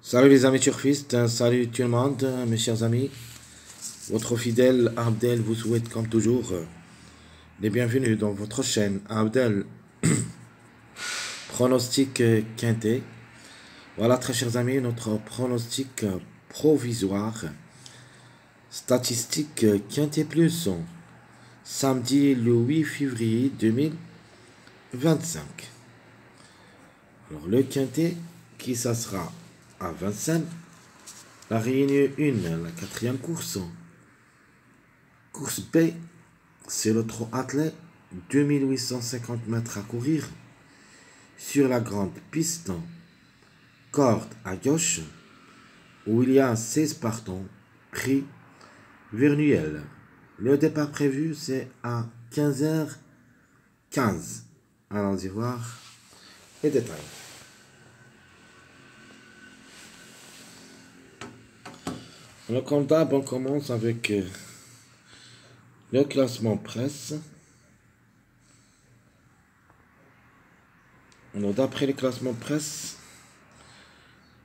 Salut les amis turfistes, salut tout le monde, mes chers amis. Votre fidèle Abdel vous souhaite comme toujours les bienvenus dans votre chaîne Abdel Pronostic Quintet. Voilà très chers amis, notre pronostic provisoire statistique Quintet Plus, samedi le 8 février 2025. Alors le Quintet qui ça sera à Vincennes, la réunion 1, la quatrième course. Course B, c'est le trot attelé, 2850 mètres à courir sur la grande piste, corde à gauche, où il y a 16 partants, prix Vernuel. Le départ prévu, c'est à 15h15. Allons-y voir les détails. Alors, comme d'hab, on commence avec le classement presse. Alors, d'après le classement presse,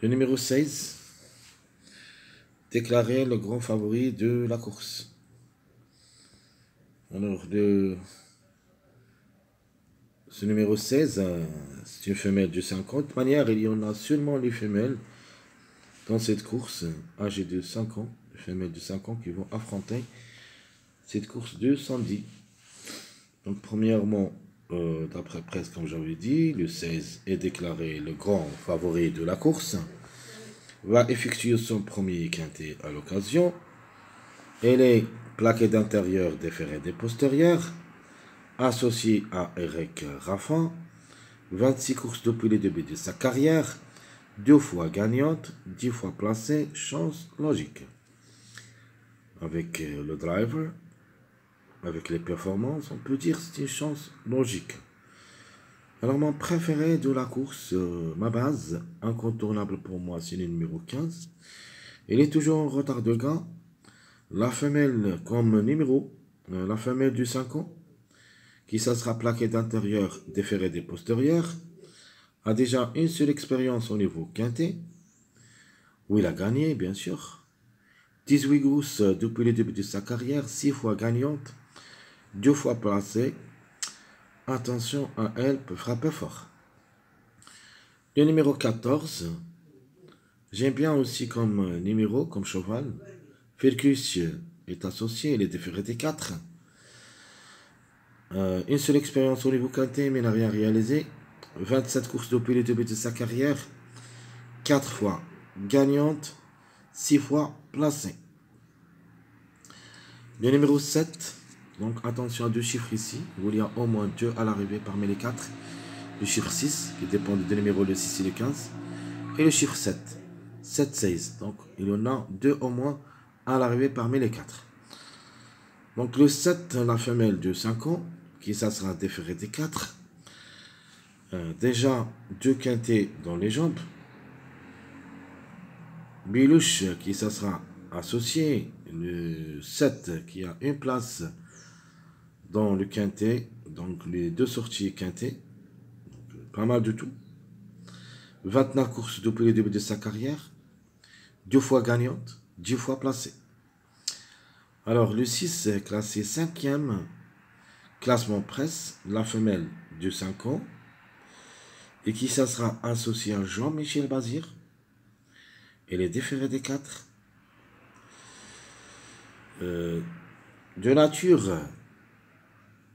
le numéro 16 déclaré le grand favori de la course. Alors, ce numéro 16, c'est une femelle de 50. De manière, il y en a seulement les femelles dans cette course, âgées de 5 ans, les femelles de 5 ans qui vont affronter cette course de samedi. Donc, premièrement, d'après presse, comme j'avais dit, le 16 est déclaré le grand favori de la course. Va effectuer son premier quintet à l'occasion. Elle est plaquée d'intérieur, déférée des postérieurs, associée à Eric Raffin. 26 courses depuis le début de sa carrière, 2 fois gagnante, 10 fois placée, chance logique. Avec le driver, avec les performances, on peut dire que c'est une chance logique. Alors mon préféré de la course, ma base, incontournable pour moi, c'est le numéro 15. Il est toujours en retard de gain. La femelle comme numéro, la femelle du 5 ans, qui ça sera plaquée d'intérieur, déférée des postérieurs, a déjà une seule expérience au niveau quintet, où il a gagné, bien sûr. 18 gousses depuis le début de sa carrière, 6 fois gagnante, 2 fois placée. Attention à elle, peut frapper fort. Le numéro 14, j'aime bien aussi comme numéro, comme cheval. Firkus est associé, il est déféré des 4. Une seule expérience au niveau quintet, mais n'a rien réalisé. 27 courses depuis le début de sa carrière, 4 fois gagnante, 6 fois placée. Le numéro 7, donc attention à 2 chiffres ici, où il y a au moins 2 à l'arrivée parmi les 4. Le chiffre 6, qui dépend du numéro le 6 et le 15. Et le chiffre 7, 7, 16. Donc il y en a 2 au moins à l'arrivée parmi les 4. Donc le 7, la femelle de 5 ans, qui ça sera déféré des 4. Déjà 2 quintets dans les jambes. Bilouche, qui ça sera associé. Le 7, qui a une place dans le quintet. Donc les 2 sorties quintet. Pas mal du tout. 29 courses depuis le début de sa carrière. 2 fois gagnante, 10 fois placée. Alors le 6 est classé 5e. Classement presse, la femelle de 5 ans. Et qui ça sera associé à Jean-Michel Bazir. Elle est déférée des 4. De nature,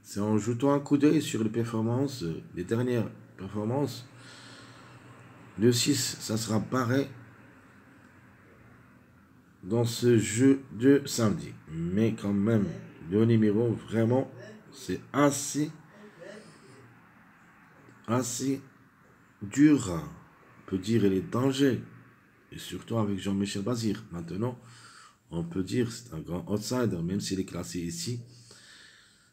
c'est en jetant un coup d'œil sur les performances, les dernières performances. Le 6, ça sera barré dans ce jeu de samedi. Mais quand même, le numéro, vraiment, c'est assez dur. On peut dire il est danger. Et surtout avec Jean-Michel Bazir. Maintenant, on peut dire c'est un grand outsider, même s'il est classé ici.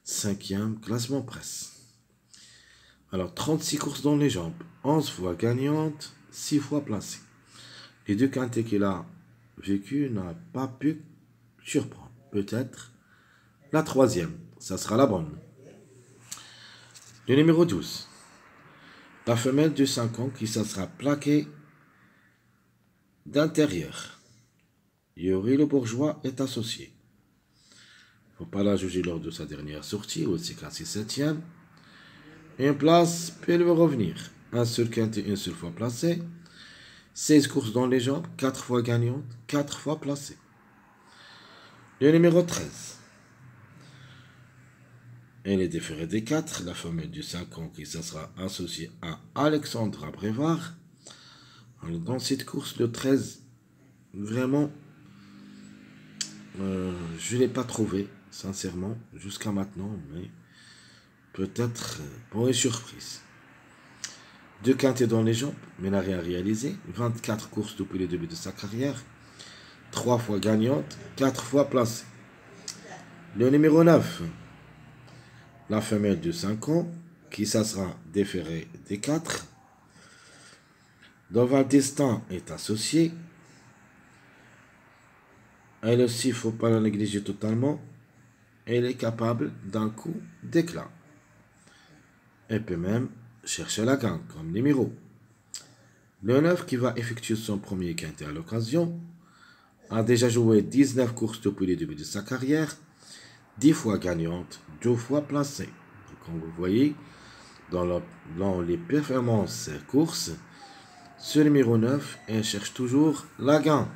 5e classement presse. Alors, 36 courses dans les jambes. 11 fois gagnante, 6 fois placée. Les 2 quintets qu'il a vécu n'a pas pu surprendre. Peut-être la 3e. Ça sera la bonne. Le numéro 12. La femelle de 5 ans qui ça sera plaquée d'intérieur. Yuri le bourgeois est associé. Il ne faut pas la juger lors de sa dernière sortie, ou de ses 4-6-7e. Une place peut lui revenir. Un seul quintet, une seule fois placé. 16 courses dans les jambes, 4 fois gagnantes, 4 fois placées. Le numéro 13. Elle est déférée des 4, la femelle du 5 ans qui ça sera associée à Alexandra Prévard. Dans cette course, le 13, vraiment, je ne l'ai pas trouvé, sincèrement, jusqu'à maintenant, mais peut-être pour une surprise. 2 quintets dans les jambes, mais n'a rien réalisé. 24 courses depuis le début de sa carrière. 3 fois gagnante, 4 fois placée. Le numéro 9, la femelle de 5 ans, qui ça sera déférée des 4. Dont Destin est associée. Elle aussi, il ne faut pas la négliger totalement. Elle est capable d'un coup d'éclat. Elle peut même chercher la gagne comme numéro. Le 9 qui va effectuer son premier quintet à l'occasion a déjà joué 19 courses depuis le début de sa carrière, 10 fois gagnante, 2 fois placée. Comme vous voyez, dans les performances courses, ce numéro 9, elle cherche toujours la gagne.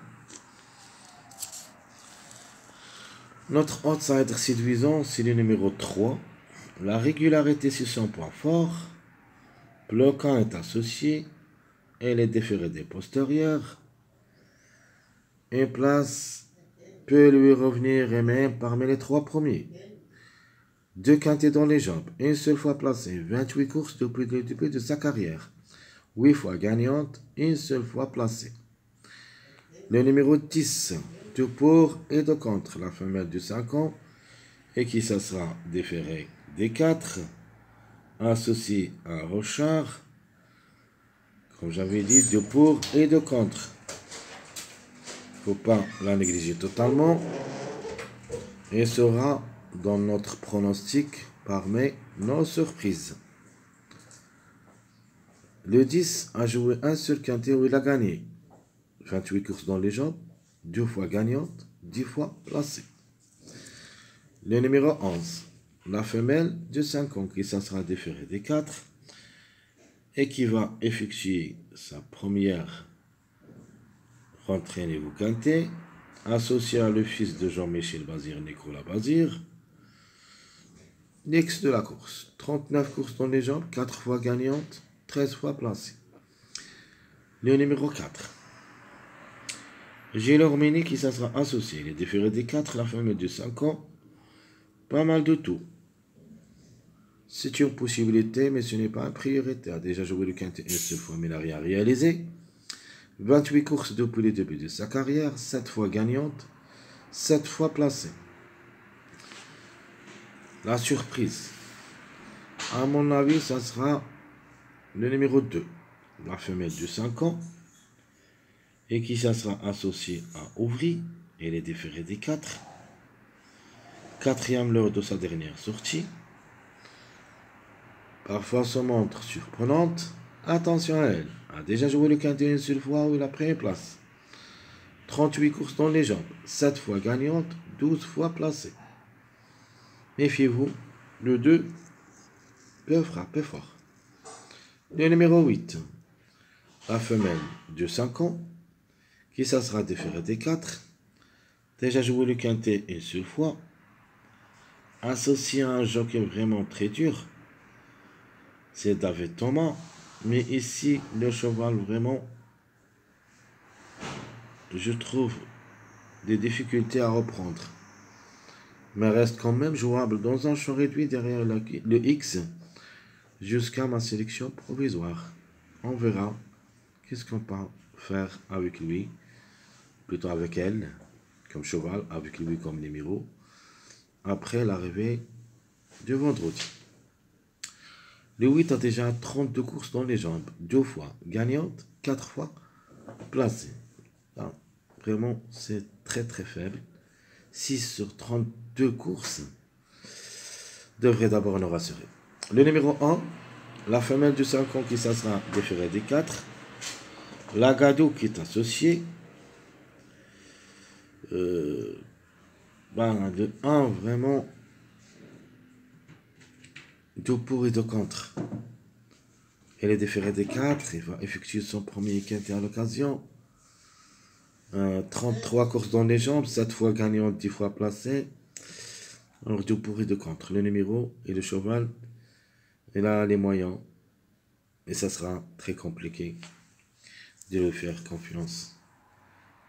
Notre outsider séduisant, c'est le numéro 3. La régularité, c'est son point fort. Bloquant est associé. Elle est déférée des postérieurs. Une place peut lui revenir et même parmi les 3 premiers. 2 quintets dans les jambes, une seule fois placée, 28 courses depuis le début de sa carrière. 8 fois gagnante, une seule fois placée. Le numéro 10, tout pour et de contre, la femelle du 5 ans, et qui ça sera déférée des 4, associé à Rochard, comme j'avais dit, de pour et de contre. Il ne faut pas la négliger totalement. Et sera dans notre pronostic parmi nos surprises. Le 10 a joué un seul quintet où il a gagné. 28 courses dans les jambes, 2 fois gagnante, 10 fois placée. Le numéro 11, la femelle de 5 ans qui s'en sera déférée des 4 et qui va effectuer sa première rentrée niveau quintet, associé à le fils de Jean-Michel Bazir, Nicolas Bazir. L'ex de la course, 39 courses dans les jambes, 4 fois gagnante, 13 fois placée. Le numéro 4. Gilles Ormini qui ça sera associé. Il est déféré des 4, la femelle de 5 ans. Pas mal de tout. C'est une possibilité, mais ce n'est pas une priorité. Il a déjà joué le quintet une seule fois, mais il n'a rien réalisé. 28 courses depuis le début de sa carrière, 7 fois gagnante, 7 fois placée. La surprise, à mon avis, ça sera le numéro 2, la femelle de 5 ans, et qui ça sera associé à Ouvry, et les déférés des 4. 4e lors de sa dernière sortie. Parfois se montre surprenante. Attention à elle. A déjà joué le quintet une seule fois où il a pris une place. 38 courses dans les jambes. 7 fois gagnante, 12 fois placée. Méfiez-vous, le 2 peut frapper fort. Le numéro 8. La femelle de 5 ans. Qui ça sera déférée des 4. Déjà joué le quintet une seule fois. Associé à un jockey vraiment très dur. C'est David Thomas. Mais ici, le cheval, vraiment, je trouve des difficultés à reprendre. Mais reste quand même jouable dans un champ réduit derrière le X jusqu'à ma sélection provisoire. On verra qu'est-ce qu'on peut faire avec lui, plutôt avec elle, comme cheval, avec lui comme numéro, après l'arrivée de vendredi. Le 8 a déjà 32 courses dans les jambes, 2 fois gagnante, 4 fois placée. Alors, vraiment, c'est très très faible. 6 sur 32 courses devrait d'abord nous rassurer. Le numéro 1, la femelle du 5 ans qui ça sera déférée des 4. La Gadou qui est associée. de 1, vraiment, de pour et de contre. Elle est déférée des 4, il va effectuer son premier quintet à l'occasion. 33 courses dans les jambes, 7 fois gagnant, 10 fois placé. Alors, de pour et de contre. Le numéro et le cheval, il a les moyens. Et ça sera très compliqué de lui faire confiance.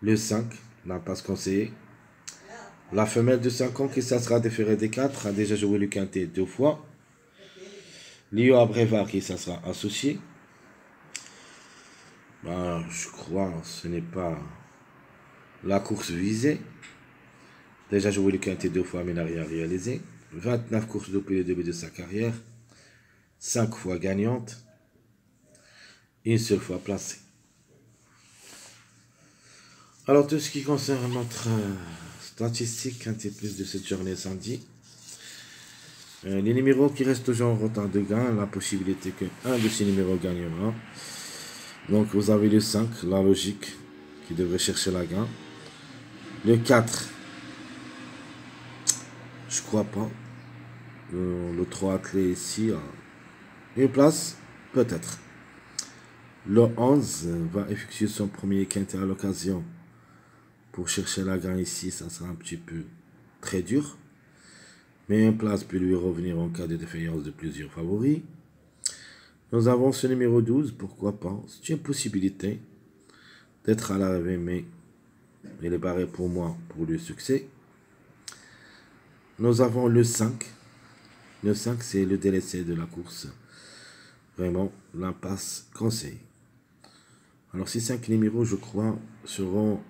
Le 5, l'impasse conseillée. La femelle de 5 ans qui ça sera déférée des 4 a déjà joué le quintet 2 fois. Lio Abrévar qui ça sera associé. Je crois que ce n'est pas la course visée. Déjà joué le quintet 2 fois mais n'a rien réalisé. 29 courses depuis le début de sa carrière. 5 fois gagnante. Une seule fois placée. Alors tout ce qui concerne notre statistique quintet plus de cette journée samedi. Les numéros qui restent toujours en retard de gain, la possibilité qu'un de ces numéros gagnera. Donc vous avez le 5, la logique, qui devrait chercher la gain. Le 4, je crois pas. Le 3 attelé ici, une place, peut-être. Le 11 va effectuer son premier quintet à l'occasion. Pour chercher la gain ici, ça sera un petit peu très dur. Mais une place peut lui revenir en cas de défaillance de plusieurs favoris. Nous avons ce numéro 12, pourquoi pas. C'est une possibilité d'être à l'arrivée, mais il est barré pour moi pour le succès. Nous avons le 5. Le 5, c'est le délaissé de la course. Vraiment, l'impasse conseil. Alors, ces 5 numéros, je crois, seront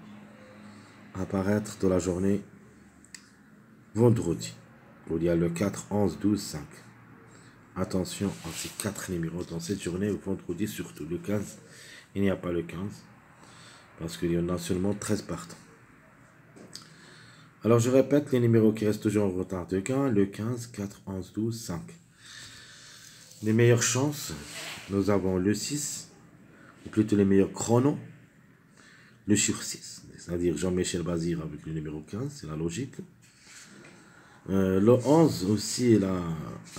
apparaître dans la journée vendredi. Où il y a le 4, 11, 12, 5. Attention à ces 4 numéros dans cette journée, vendredi surtout. Le 15, il n'y a pas le 15. Parce qu'il y en a seulement 13 partants. Alors je répète les numéros qui restent toujours en retard de gain. Le 15, 4, 11, 12, 5. Les meilleures chances, nous avons le 6. Ou plutôt les meilleurs chronos. Le chiffre 6. C'est-à-dire Jean-Michel Bazir avec le numéro 15. C'est la logique. Le 11 aussi, il a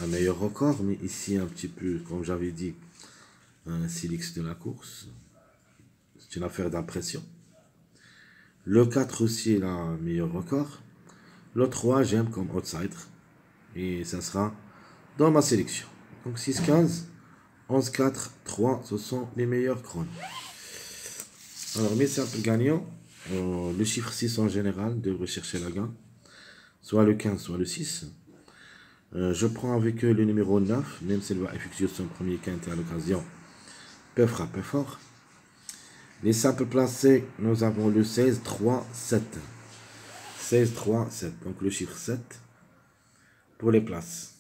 un meilleur record, mais ici un petit peu, comme j'avais dit, un silix de la course. C'est une affaire d'impression. Le 4 aussi, il a un meilleur record. Le 3, j'aime comme outsider. Et ça sera dans ma sélection. Donc 6, 15, 11, 4, 3, ce sont les meilleurs chronos. Alors mes simples gagnants, le chiffre 6 en général, de rechercher la gain. Soit le 15, soit le 6. Je prends avec eux le numéro 9, même s'il va effectuer son premier quintet à l'occasion, peut frapper fort. Les simples placés, nous avons le 16, 3, 7. 16, 3, 7. Donc le chiffre 7 pour les places.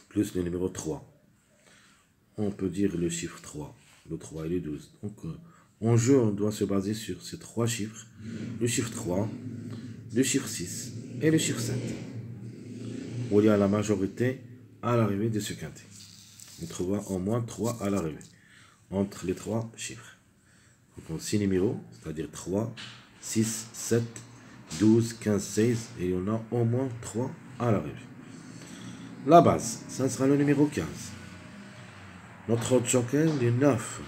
Plus le numéro 3. On peut dire le chiffre 3. Le 3 et le 12. Donc en jeu, on doit se baser sur ces 3 chiffres. Le chiffre 3, le chiffre 6 et le chiffre 7. Où il y a la majorité à l'arrivée de ce quintet. On trouvera au moins 3 à l'arrivée. Entre les 3 chiffres. Donc 6 numéros, c'est-à-dire 3, 6, 7, 12, 15, 16. Et il y en a au moins 3 à l'arrivée. La base, ça sera le numéro 15. Notre autre joker, le 9.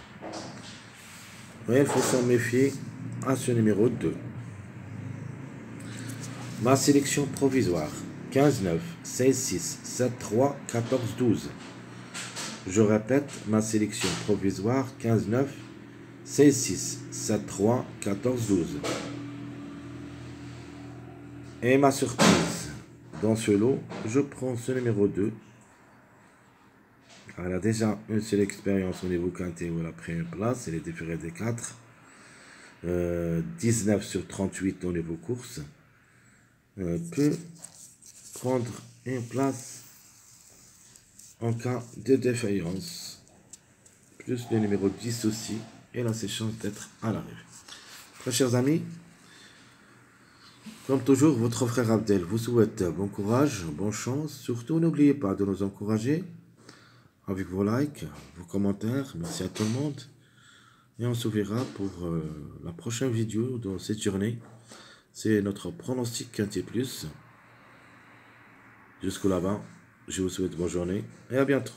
Mais il faut s'en méfier à ce numéro 2. Ma sélection provisoire. 15, 9, 16, 6, 7, 3, 14, 12. Je répète, ma sélection provisoire. 15, 9, 16, 6, 7, 3, 14, 12. Et ma surprise. Dans ce lot, je prends ce numéro 2. Elle a déjà une seule expérience au niveau quintet où elle a pris une place. Elle est déférée des 4. 19 sur 38 au niveau course. Peut prendre une place en cas de défaillance. Plus le numéro 10 aussi. Elle a ses chances d'être à l'arrivée. Très chers amis, comme toujours, votre frère Abdel vous souhaite bon courage, bonne chance. Surtout, n'oubliez pas de nous encourager avec vos likes, vos commentaires. Merci à tout le monde. Et on se verra pour la prochaine vidéo dans cette journée. C'est notre pronostic Quintet Plus. Jusqu'au là-bas, je vous souhaite bonne journée et à bientôt.